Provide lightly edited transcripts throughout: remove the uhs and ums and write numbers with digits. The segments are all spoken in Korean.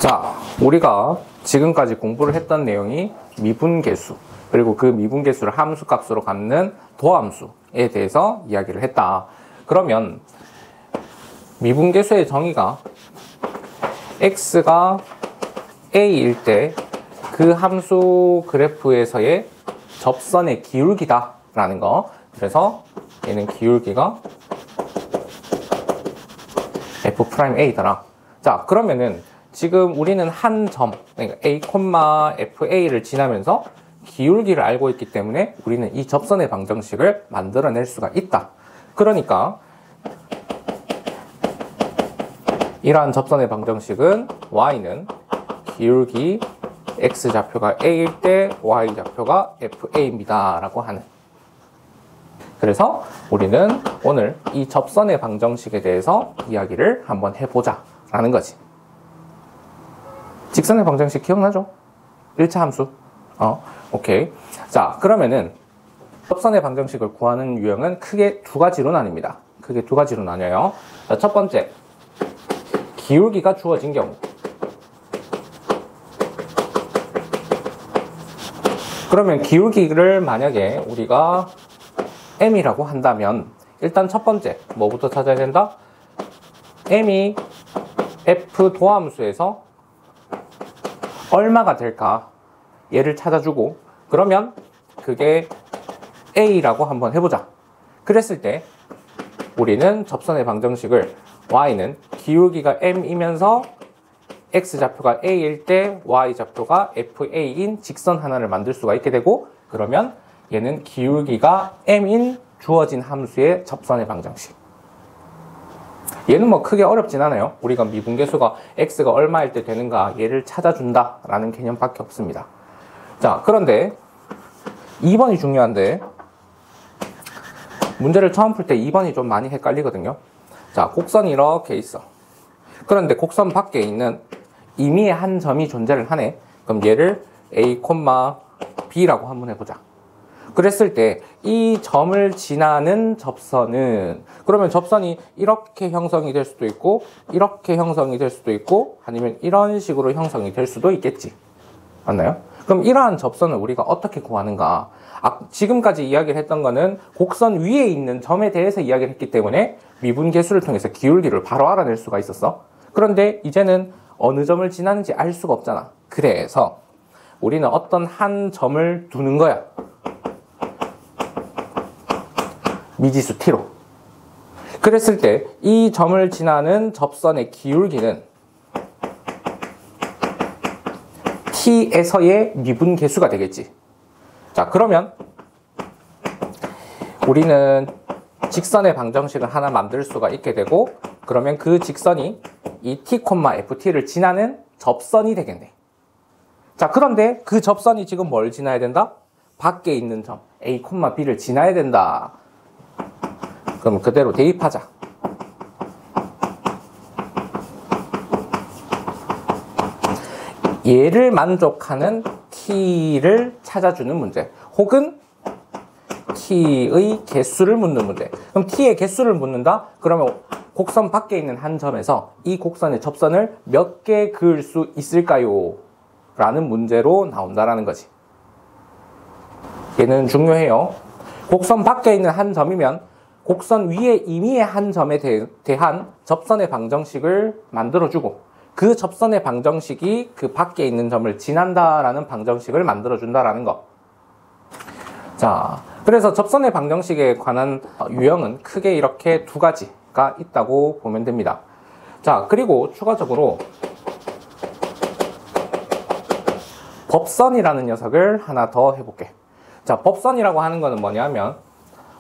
자, 우리가 지금까지 공부를 했던 내용이 미분계수, 그리고 그 미분계수를 함수값으로 갖는 도함수에 대해서 이야기를 했다. 그러면 미분계수의 정의가 x가 a일 때 그 함수 그래프에서의 접선의 기울기다 라는 거. 그래서 얘는 기울기가 f'a더라. 자, 그러면은 지금 우리는 한 점, 그러니까 a, fa를 지나면서 기울기를 알고 있기 때문에 우리는 이 접선의 방정식을 만들어낼 수가 있다. 그러니까 이러한 접선의 방정식은 y는 기울기 x좌표가 a일 때 y좌표가 fa입니다 라고 하는. 그래서 우리는 오늘 이 접선의 방정식에 대해서 이야기를 한번 해보자 라는 거지. 직선의 방정식 기억나죠? 1차 함수. 오케이. 자, 그러면은 접선의 방정식을 구하는 유형은 크게 두 가지로 나뉩니다. 크게 두 가지로 나뉘어요. 자, 첫 번째, 기울기가 주어진 경우. 그러면 기울기를 만약에 우리가 m이라고 한다면 일단 첫 번째 뭐부터 찾아야 된다? m이 f 도함수에서 얼마가 될까? 얘를 찾아주고, 그러면 그게 a라고 한번 해보자. 그랬을 때 우리는 접선의 방정식을 y는 기울기가 m이면서 x좌표가 a일 때 y좌표가 fa인 직선 하나를 만들 수가 있게 되고, 그러면 얘는 기울기가 m인 주어진 함수의 접선의 방정식. 얘는 뭐 크게 어렵진 않아요. 우리가 미분계수가 x가 얼마일 때 되는가 얘를 찾아준다 라는 개념밖에 없습니다. 자, 그런데 2번이 중요한데, 문제를 처음 풀 때 2번이 좀 많이 헷갈리거든요. 자, 곡선이 이렇게 있어. 그런데 곡선 밖에 있는 임의의 한 점이 존재를 하네. 그럼 얘를 a, b라고 한번 해보자. 그랬을 때 이 점을 지나는 접선은, 그러면 접선이 이렇게 형성이 될 수도 있고 이렇게 형성이 될 수도 있고 아니면 이런 식으로 형성이 될 수도 있겠지. 맞나요? 그럼 이러한 접선을 우리가 어떻게 구하는가? 지금까지 이야기를 했던 거는 곡선 위에 있는 점에 대해서 이야기를 했기 때문에 미분계수를 통해서 기울기를 바로 알아낼 수가 있었어. 그런데 이제는 어느 점을 지나는지 알 수가 없잖아. 그래서 우리는 어떤 한 점을 두는 거야. 미지수 t로. 그랬을 때 이 점을 지나는 접선의 기울기는 t에서의 미분계수가 되겠지. 자, 그러면 우리는 직선의 방정식을 하나 만들 수가 있게 되고, 그러면 그 직선이 이 t, ft를 지나는 접선이 되겠네. 자, 그런데 그 접선이 지금 뭘 지나야 된다? 밖에 있는 점 a, b를 지나야 된다. 그럼 그대로 대입하자. 얘를 만족하는 t를 찾아주는 문제, 혹은 t의 개수를 묻는 문제. 그럼 t의 개수를 묻는다? 그러면 곡선 밖에 있는 한 점에서 이 곡선의 접선을 몇 개 그을 수 있을까요? 라는 문제로 나온다라는 거지. 얘는 중요해요. 곡선 밖에 있는 한 점이면 곡선 위에 임의의 한 점에 대한 접선의 방정식을 만들어주고, 그 접선의 방정식이 그 밖에 있는 점을 지난다라는 방정식을 만들어준다라는 거. 자, 그래서 접선의 방정식에 관한 유형은 크게 이렇게 두 가지가 있다고 보면 됩니다. 자, 그리고 추가적으로 법선이라는 녀석을 하나 더 해볼게. 자, 법선이라고 하는 거는 뭐냐면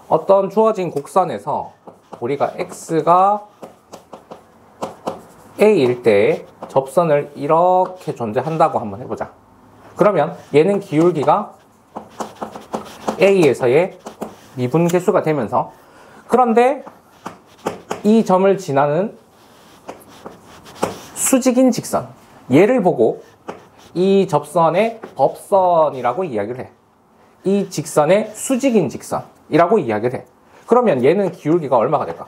어떤 주어진 곡선에서 우리가 x가 a일 때 접선을 이렇게 존재한다고 한번 해보자. 그러면 얘는 기울기가 a에서의 미분계수가 되면서, 그런데 이 점을 지나는 수직인 직선, 얘를 보고 이 접선의 법선이라고 이야기를 해. 이 직선의 수직인 직선이라고 이야기를 해. 그러면 얘는 기울기가 얼마가 될까?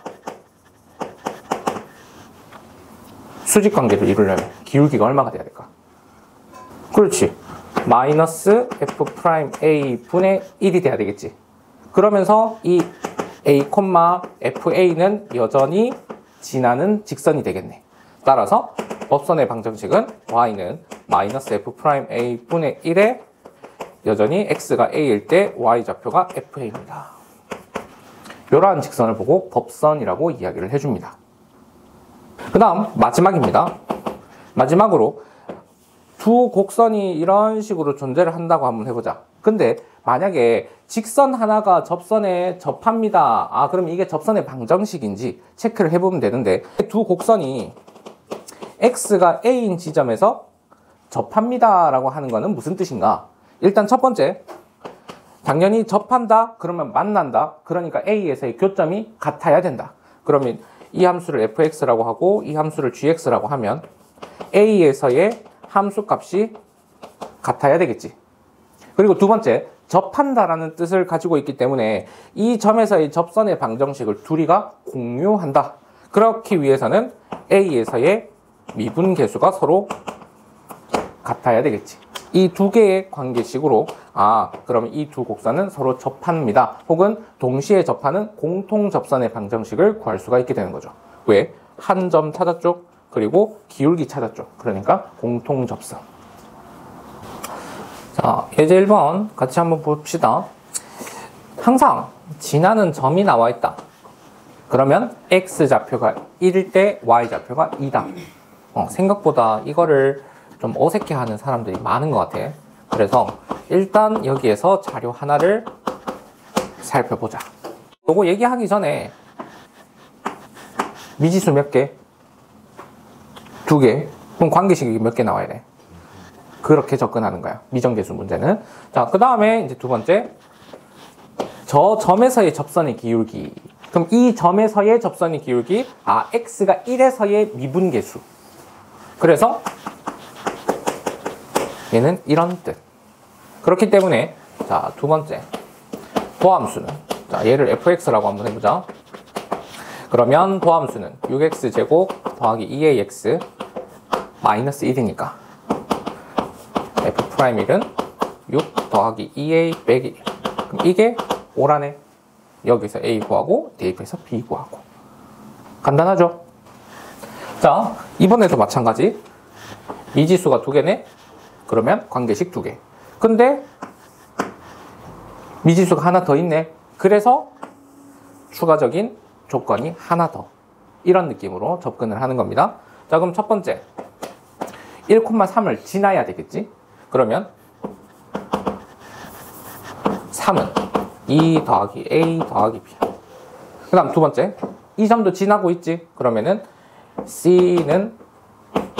수직관계를 이루려면 기울기가 얼마가 돼야 될까? 그렇지. 마이너스 F'A 분의 1이 돼야 되겠지. 그러면서 이 A, FA는 여전히 지나는 직선이 되겠네. 따라서 법선의 방정식은 y는 마이너스 F'A 분의 1에 여전히 x가 a일 때 y좌표가 FA입니다. 이러한 직선을 보고 법선이라고 이야기를 해줍니다. 그 다음 마지막입니다. 마지막으로 두 곡선이 이런 식으로 존재를 한다고 한번 해보자. 근데 만약에 직선 하나가 접선에 접합니다. 그럼 이게 접선의 방정식인지 체크를 해보면 되는데, 두 곡선이 x가 a인 지점에서 접합니다 라고 하는 거는 무슨 뜻인가? 일단 첫 번째, 당연히 접한다 그러면 만난다. 그러니까 a에서의 교점이 같아야 된다. 그러면 이 함수를 fx라고 하고 이 함수를 gx라고 하면 a에서의 함수 값이 같아야 되겠지. 그리고 두 번째, 접한다라는 뜻을 가지고 있기 때문에 이 점에서의 접선의 방정식을 둘이가 공유한다. 그렇기 위해서는 a에서의 미분계수가 서로 같아야 되겠지. 이 두 개의 관계식으로 그럼 이 두 곡선은 서로 접합니다. 혹은 동시에 접하는 공통접선의 방정식을 구할 수가 있게 되는 거죠. 왜? 한 점 찾았죠? 그리고 기울기 찾았죠. 그러니까 공통접선. 자, 예제 1번 같이 한번 봅시다. 항상 지나는 점이 나와 있다. 그러면 x좌표가 1일 때 y좌표가 2다. 생각보다 이거를 좀 어색해하는 사람들이 많은 것 같아. 그래서 일단 여기에서 자료 하나를 살펴보자. 요거 얘기하기 전에 미지수 몇 개? 2개. 그럼 관계식이 몇 개 나와야 돼? 그렇게 접근하는 거야. 미정계수 문제는. 자, 그 다음에 이제 두 번째. 저 점에서의 접선의 기울기. 그럼 이 점에서의 접선의 기울기, x가 1에서의 미분계수. 그래서 얘는 이런 뜻. 그렇기 때문에 자, 두 번째 도함수는, 자, 얘를 fx라고 한번 해보자. 그러면 도함수는 6x제곱 더하기 2ax 마이너스 1이니까 F'Il은 6 더하기 2a 빼기 1. 그럼 이게 5라네. 여기서 a 구하고 대입해서 b 구하고. 간단하죠? 자, 이번에도 마찬가지. 미지수가 2개네. 그러면 관계식 2개. 근데 미지수가 하나 더 있네. 그래서 추가적인 조건이 하나 더. 이런 느낌으로 접근을 하는 겁니다. 자, 그럼 첫 번째 1,3을 지나야 되겠지? 그러면 3은 2 더하기 a 더하기 b. 그 다음 두 번째, 이 점도 지나고 있지? 그러면은 c는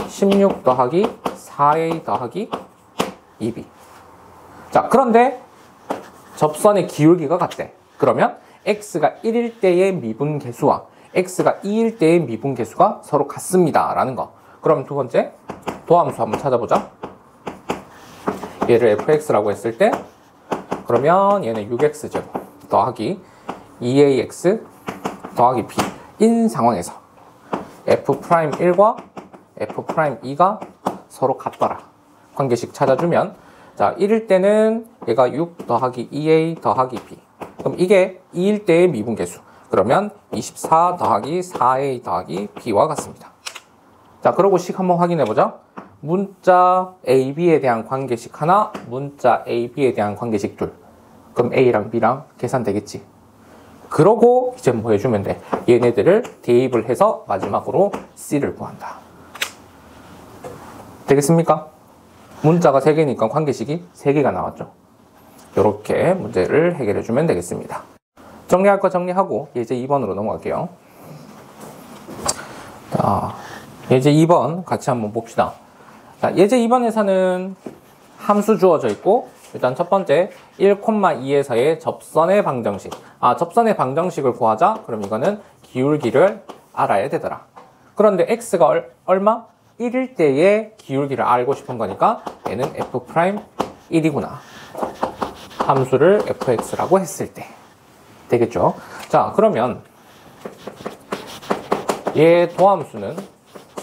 16 더하기 4a 더하기 2b. 자, 그런데 접선의 기울기가 같대. 그러면 x가 1일 때의 미분계수와 x가 2일 때의 미분계수가 서로 같습니다 라는 거. 그럼 두 번째 도함수 한번 찾아보자. 얘를 fx라고 했을 때 그러면 얘는 6x제곱 더하기 2ax 더하기 b인 상황에서 F'Il과 F'E가 서로 같더라. 관계식 찾아주면, 자, 1일 때는 얘가 6 더하기 2a 더하기 b. 그럼 이게 2일 때의 미분계수. 그러면 24 더하기 4a 더하기 b와 같습니다. 자, 그러고 식 한번 확인해보자. 문자 AB에 대한 관계식 하나, 문자 AB에 대한 관계식 둘. 그럼 A랑 B랑 계산되겠지. 그러고 이제 뭐 해주면 돼? 얘네들을 대입을 해서 마지막으로 C를 구한다. 되겠습니까? 문자가 3개니까 관계식이 3개가 나왔죠. 이렇게 문제를 해결해주면 되겠습니다. 정리할 거 정리하고 예제 2번으로 넘어갈게요. 자, 예제 2번 같이 한번 봅시다. 자, 예제 2번에서는 함수 주어져 있고, 일단 첫 번째 1,2에서의 접선의 방정식. 접선의 방정식을 구하자. 그럼 이거는 기울기를 알아야 되더라. 그런데 x가 얼마? 1일 때의 기울기를 알고 싶은 거니까 얘는 F'Il이구나. 함수를 fx라고 했을 때 되겠죠. 자, 그러면 얘 도함수는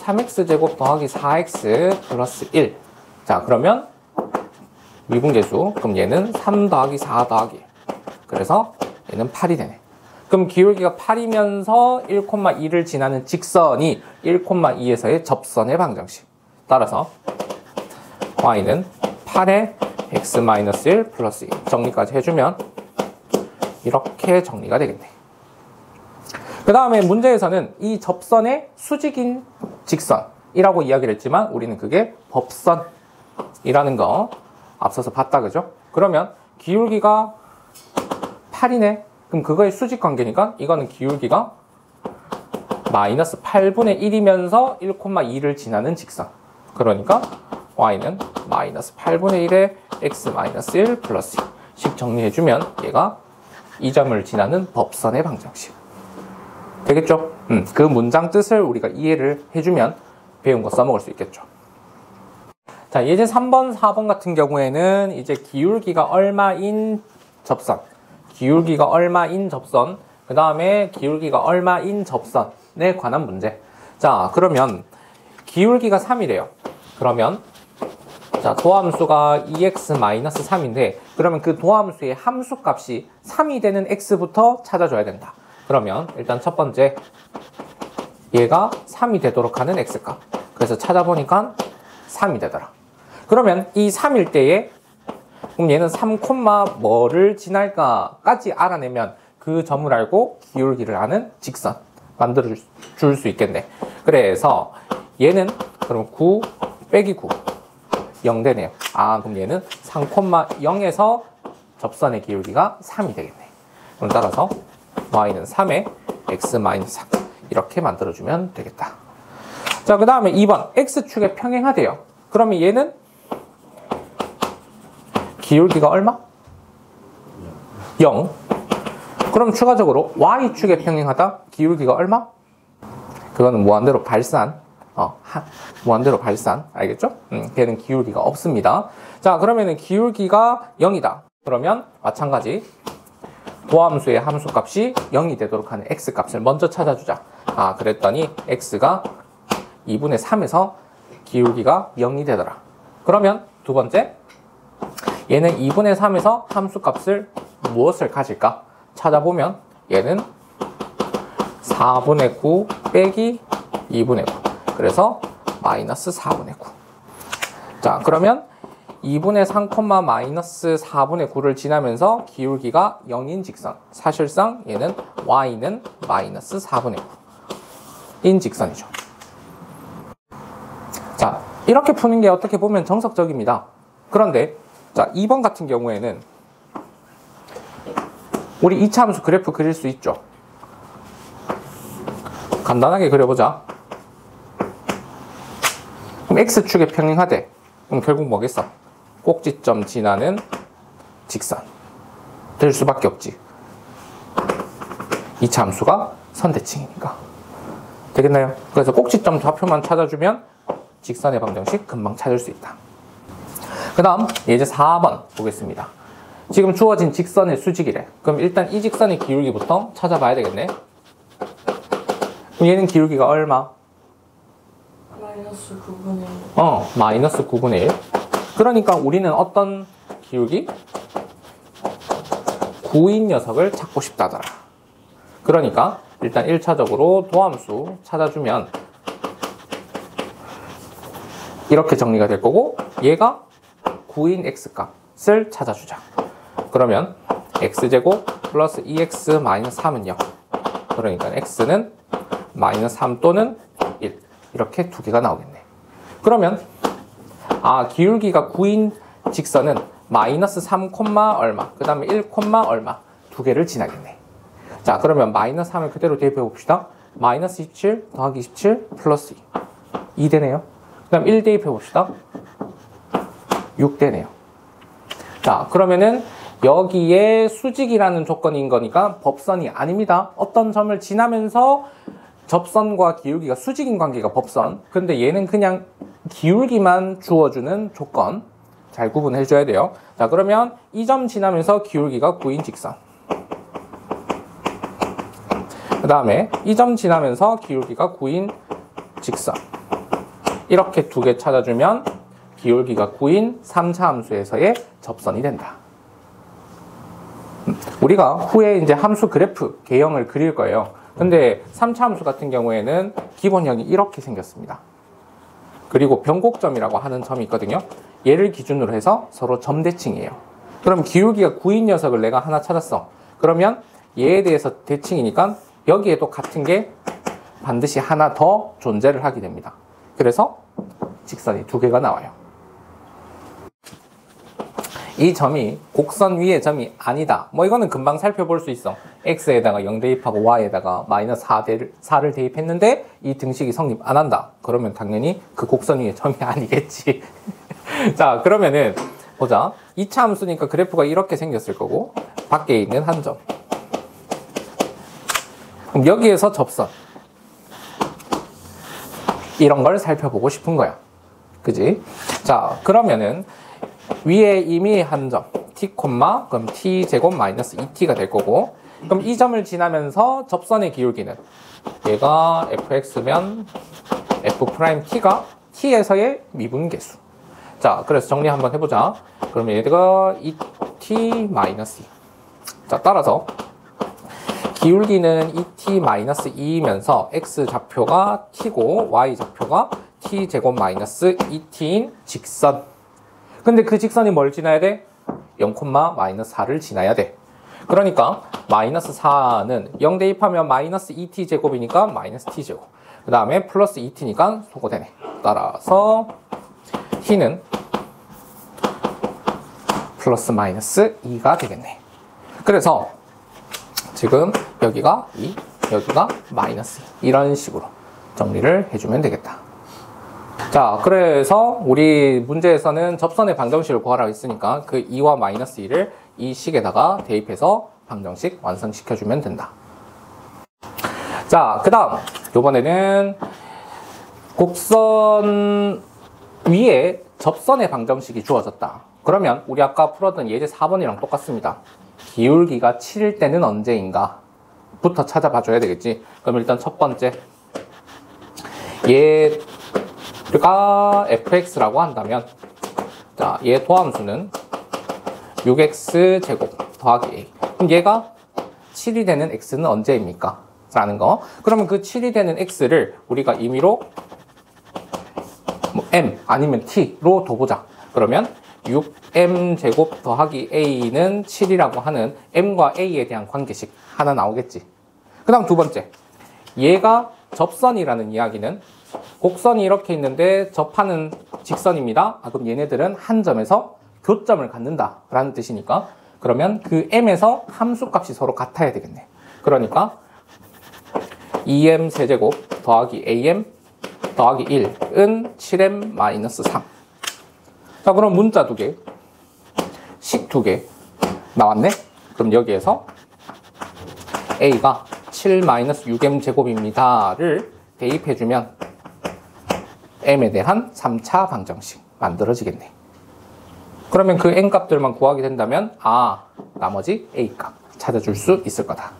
3x제곱 더하기 4x 플러스 1. 자, 그러면 미분계수. 그럼 얘는 3 더하기 4 더하기 1. 그래서 얘는 8이 되네. 그럼 기울기가 8이면서 1,2를 지나는 직선이 1,2에서의 접선의 방정식. 따라서 y는 8의 x-1 플러스 2. 정리까지 해주면 이렇게 정리가 되겠네. 그 다음에 문제에서는 이 접선의 수직인 직선이라고 이야기를 했지만 우리는 그게 법선이라는 거 앞서서 봤다, 그죠? 그러면 기울기가 8이네. 그럼 그거의 수직 관계니까 이거는 기울기가 마이너스 8분의 1이면서 1,2를 지나는 직선. 그러니까 y는 마이너스 8분의 1의 x-1 플러스 2. 식 정리해주면 얘가 이 점을 지나는 법선의 방정식. 되겠죠? 그 문장 뜻을 우리가 이해를 해주면 배운 거 써먹을 수 있겠죠. 자, 이제 3번, 4번 같은 경우에는 이제 기울기가 얼마인 접선, 기울기가 얼마인 접선, 그 다음에 기울기가 얼마인 접선에 관한 문제. 자, 그러면 기울기가 3이래요. 그러면 자, 도함수가 2x-3인데 그러면 그 도함수의 함수값이 3이 되는 x부터 찾아줘야 된다. 그러면 일단 첫 번째 얘가 3이 되도록 하는 x값. 그래서 찾아보니까 3이 되더라. 그러면 이 3일 때에 그럼 얘는 3, 뭐를 지날까까지 알아내면 그 점을 알고 기울기를 아는 직선 만들어 줄 수 있겠네. 그래서 얘는 그럼 9 빼기 9 0 되네요. 아, 그럼 얘는 3,0에서 접선의 기울기가 3이 되겠네. 그럼 따라서 y는 3에 x-3 이렇게 만들어주면 되겠다. 자, 그 다음에 2번 x축에 평행하대요. 그러면 얘는 기울기가 얼마? 0. 그럼 추가적으로 y축에 평행하다 기울기가 얼마? 그거는 무한대로 발산. 무한대로 발산. 알겠죠? 걔는 기울기가 없습니다. 자, 그러면은 기울기가 0이다. 그러면 마찬가지 도함수의 함수값이 0이 되도록 하는 x값을 먼저 찾아주자. 아, 그랬더니 x가 2분의 3에서 기울기가 0이 되더라. 그러면 두 번째 얘는 2분의 3에서 함수값을 무엇을 가질까? 찾아보면 얘는 4분의 9 빼기 2분의 9. 그래서 마이너스 4분의 9. 자, 그러면 2분의 3, 마이너스 4분의 9를 지나면서 기울기가 0인 직선. 사실상 얘는 y는 마이너스 4분의 9인 직선이죠. 자, 이렇게 푸는 게 어떻게 보면 정석적입니다. 그런데 자, 2번 같은 경우에는 우리 2차 함수 그래프 그릴 수 있죠. 간단하게 그려보자. 그럼 x축에 평행하되 그럼 결국 뭐겠어? 꼭지점 지나는 직선 될 수밖에 없지. 2차 함수가 선대칭이니까. 되겠나요? 그래서 꼭지점 좌표만 찾아주면 직선의 방정식 금방 찾을 수 있다. 그 다음 이제 4번 보겠습니다. 지금 주어진 직선의 수직이래. 그럼 일단 이 직선의 기울기부터 찾아봐야 되겠네. 그럼 얘는 기울기가 얼마? 마이너스 9분의 1. 마이너스 9분의 1. 그러니까 우리는 어떤 기울기? 9인 녀석을 찾고 싶다더라. 그러니까 일단 1차적으로 도함수 찾아주면 이렇게 정리가 될 거고 얘가 9인 x값을 찾아주자. 그러면 x제곱 플러스 2x 마이너스 3은 0. 그러니까 x는 마이너스 3 또는 1. 이렇게 두 개가 나오겠네. 그러면 기울기가 9인 직선은 마이너스 3, 얼마, 그 다음에 1, 얼마 두 개를 지나겠네. 자, 그러면 마이너스 3을 그대로 대입해 봅시다. 마이너스 27 더하기 27 플러스 2 되네요. 그 다음 1 대입해 봅시다. 6 되네요. 자, 그러면은 여기에 수직이라는 조건인 거니까 법선이 아닙니다. 어떤 점을 지나면서 접선과 기울기가 수직인 관계가 법선. 근데 얘는 그냥 기울기만 주어주는 조건. 잘 구분해 줘야 돼요. 자, 그러면 이 점 지나면서 기울기가 9인 직선. 그 다음에 이 점 지나면서 기울기가 9인 직선. 이렇게 두 개 찾아주면 기울기가 9인 3차 함수에서의 접선이 된다. 우리가 후에 이제 함수 그래프 개형을 그릴 거예요. 근데 3차 함수 같은 경우에는 기본형이 이렇게 생겼습니다. 그리고 변곡점이라고 하는 점이 있거든요. 얘를 기준으로 해서 서로 점대칭이에요. 그럼 기울기가 9인 녀석을 내가 하나 찾았어. 그러면 얘에 대해서 대칭이니까 여기에도 같은 게 반드시 하나 더 존재를 하게 됩니다. 그래서 직선이 두 개가 나와요. 이 점이 곡선 위의 점이 아니다. 뭐 이거는 금방 살펴볼 수 있어. x에다가 0 대입하고 y에다가 마이너스 4를 대입했는데 이 등식이 성립 안 한다. 그러면 당연히 그 곡선 위의 점이 아니겠지. 자, 그러면은 보자. 2차 함수니까 그래프가 이렇게 생겼을 거고 밖에 있는 한 점. 그럼 여기에서 접선. 이런 걸 살펴보고 싶은 거야. 그지? 자, 그러면은 위에 이미 한 점 t, 그럼 t 제곱 마이너스 2t가 될 거고, 그럼 이 점을 지나면서 접선의 기울기는 얘가 fx면 f't가 t에서의 미분계수. 자, 그래서 정리 한번 해보자. 그러면 얘가 2t 마이너스 2. 자, 따라서 기울기는 2t 마이너스 2이면서 x 좌표가 t고 y 좌표가 t 제곱 마이너스 2t인 직선. 근데 그 직선이 뭘 지나야 돼? 0, 마이너스 4를 지나야 돼. 그러니까 마이너스 4는 0 대입하면 마이너스 2t 제곱이니까 마이너스 t 제곱. 그 다음에 플러스 2t니까 소거되네. 따라서 t는 플러스 마이너스 2가 되겠네. 그래서 지금 여기가 2, 여기가 마이너스 2. 이런 식으로 정리를 해주면 되겠다. 자, 그래서 우리 문제에서는 접선의 방정식을 구하라고 했으니까 그 2와 마이너스 2를 이 식에다가 대입해서 방정식 완성시켜주면 된다. 자, 그 다음 이번에는 곡선 위에 접선의 방정식이 주어졌다. 그러면 우리 아까 풀었던 예제 4번이랑 똑같습니다. 기울기가 7일 때는 언제인가? 부터 찾아봐 줘야 되겠지. 그럼 일단 첫 번째, 얘가 fx라고 한다면, 자, 얘 도함수는 6x 제곱 더하기 a. 그럼 얘가 7이 되는 x는 언제입니까? 라는 거. 그러면 그 7이 되는 x를 우리가 임의로 뭐 m 아니면 t로 둬보자. 그러면 6m 제곱 더하기 a는 7이라고 하는 m과 a에 대한 관계식 하나 나오겠지. 그 다음 두 번째, 얘가 접선이라는 이야기는 곡선이 이렇게 있는데 접하는 직선입니다. 그럼 얘네들은 한 점에서 교점을 갖는다 라는 뜻이니까, 그러면 그 m에서 함수값이 서로 같아야 되겠네. 그러니까 2m 세제곱 더하기 am 더하기 1은 7m 마이너스 3. 자, 그럼 문자 두 개, 식 두 개 나왔네? 그럼 여기에서 a가 7-6m 제곱입니다를 대입해주면 m에 대한 3차 방정식 만들어지겠네. 그러면 그 n 값들만 구하게 된다면 나머지 a 값 찾아줄 수 있을 거다.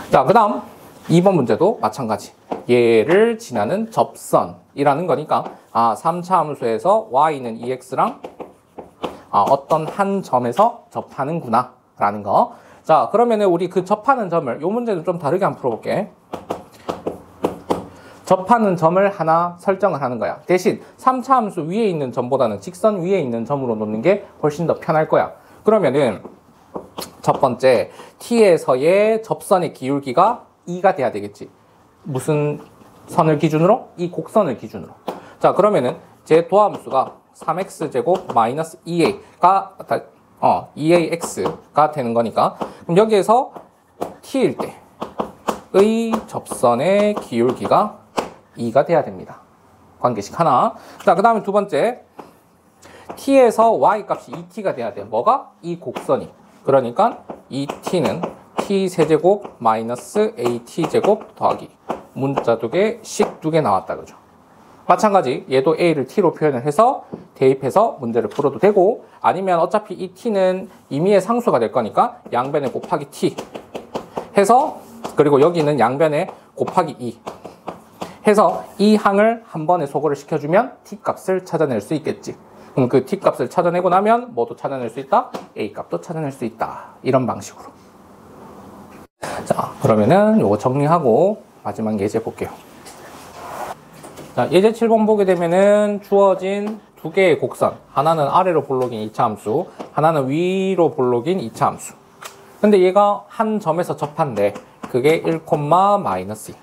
자, 그 다음 2번 문제도 마찬가지. 얘를 지나는 접선이라는 거니까 3차 함수에서 y는 2x랑 어떤 한 점에서 접하는구나 라는 거. 자, 그러면은 우리 그 접하는 점을, 이 문제는 좀 다르게 한번 풀어볼게. 접하는 점을 하나 설정을 하는 거야. 대신 3차 함수 위에 있는 점보다는 직선 위에 있는 점으로 놓는 게 훨씬 더 편할 거야. 그러면은 첫 번째, t에서의 접선의 기울기가 2가 돼야 되겠지. 무슨 선을 기준으로? 이 곡선을 기준으로. 자, 그러면은 제 도함수가 3x 제곱 마이너스 2a가 2ax가 되는 거니까, 그럼 여기에서 t일 때의 접선의 기울기가 2가 돼야 됩니다. 관계식 하나. 자, 그 다음에 두 번째, t에서 y 값이 2t가 돼야 돼. 뭐가? 이 곡선이. 그러니까 이 t는 t 세제곱 마이너스 at 제곱 더하기 문자 두 개, 식 두 개 나왔다, 그죠? 마찬가지 얘도 a를 t로 표현을 해서 대입해서 문제를 풀어도 되고, 아니면 어차피 이 t는 임의의 상수가 될 거니까 양변에 곱하기 t 해서, 그리고 여기는 양변에 곱하기 2 해서 이 항을 한 번에 소거를 시켜주면 t값을 찾아낼 수 있겠지. 그럼 그 t값을 찾아내고 나면 뭐도 찾아낼 수 있다? a값도 찾아낼 수 있다. 이런 방식으로. 자, 그러면은 요거 정리하고 마지막 예제 볼게요. 자, 예제 7번 보게 되면은 주어진 두 개의 곡선, 하나는 아래로 볼록인 2차 함수, 하나는 위로 볼록인 2차 함수. 근데 얘가 한 점에서 접한데 그게 1,-2.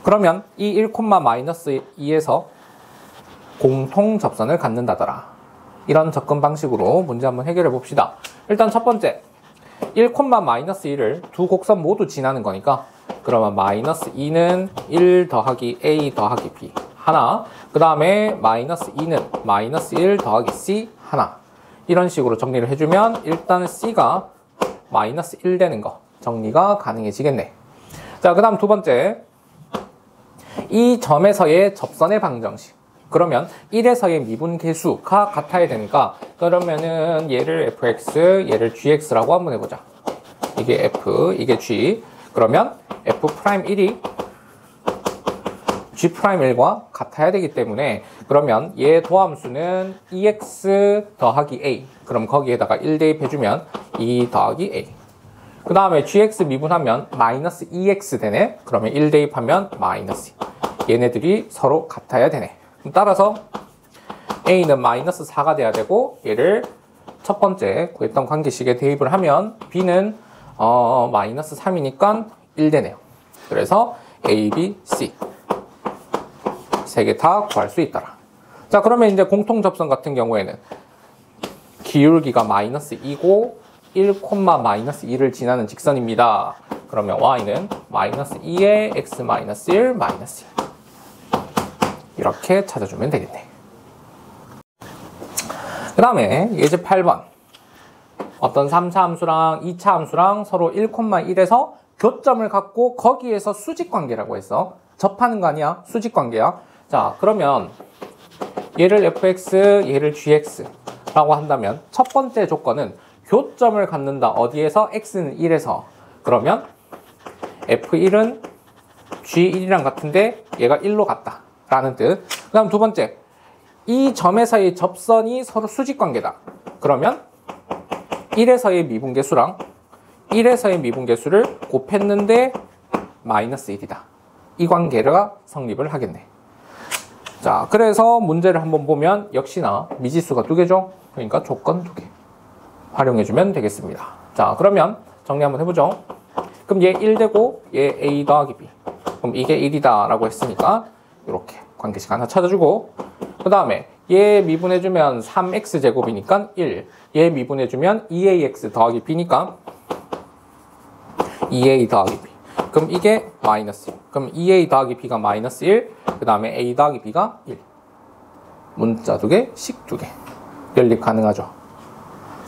그러면 이 1,-2에서 공통 접선을 갖는다더라. 이런 접근 방식으로 문제 한번 해결해 봅시다. 일단 첫 번째, 1,-1을 두 곡선 모두 지나는 거니까 그러면 -2는 1 더하기 a 더하기 b 하나, 그 다음에 -2는 -1 더하기 c 하나. 이런 식으로 정리를 해주면 일단 c가 -1 되는 거 정리가 가능해지겠네. 자, 그 다음 두 번째, 이 점에서의 접선의 방정식. 그러면 1에서의 미분 계수가 같아야 되니까 그러면은 얘를 fx, 얘를 gx라고 한번 해보자. 이게 f, 이게 g. 그러면 f'1이 g'1과 같아야 되기 때문에 그러면 얘 도함수는 2x 더하기 a. 그럼 거기에다가 1 대입해주면 2 더하기 a. 그 다음에 gx 미분하면 -2x 되네. 그러면 1 대입하면 -2. 얘네들이 서로 같아야 되네. 따라서 a는 -4가 돼야 되고 얘를 첫 번째 구했던 관계식에 대입을 하면 b는 -3이니까 1 되네요. 그래서 a, b, c 세 개 다 구할 수 있더라. 자, 그러면 이제 공통접선 같은 경우에는 기울기가 -2고 1,-2를 지나는 직선입니다. 그러면 y는 -2에 x -1 -2 이렇게 찾아주면 되겠네. 그 다음에 예제 8번, 어떤 3차 함수랑 2차 함수랑 서로 1,1에서 교점을 갖고 거기에서 수직관계라고 했어. 접하는 거 아니야, 수직관계야. 자, 그러면 얘를 fx, 얘를 gx라고 한다면 첫 번째 조건은 교점을 갖는다. 어디에서? x는 1에서. 그러면 f1은 g1이랑 같은데 얘가 1로 같다 라는 뜻. 그 다음 두 번째, 이 점에서의 접선이 서로 수직관계다. 그러면 1에서의 미분계수랑 1에서의 미분계수를 곱했는데 -1이다. 이 관계가 성립을 하겠네. 자, 그래서 문제를 한번 보면 역시나 미지수가 두 개죠. 그러니까 조건 두 개 활용해주면 되겠습니다. 자, 그러면 정리 한번 해보죠. 그럼 얘 1 되고 얘 a 더하기 b. 그럼 이게 1이다 라고 했으니까 이렇게 관계식 하나 찾아주고, 그 다음에 얘 미분해주면 3x제곱이니까 1. 얘 미분해주면 2ax 더하기 b니까 2a 더하기 b. 그럼 이게 -1. 그럼 2a 더하기 b가 -1. 그 다음에 a 더하기 b가 1. 문자 두 개, 식 두 개. 연립 가능하죠.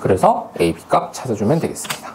그래서 a, b 값 찾아주면 되겠습니다.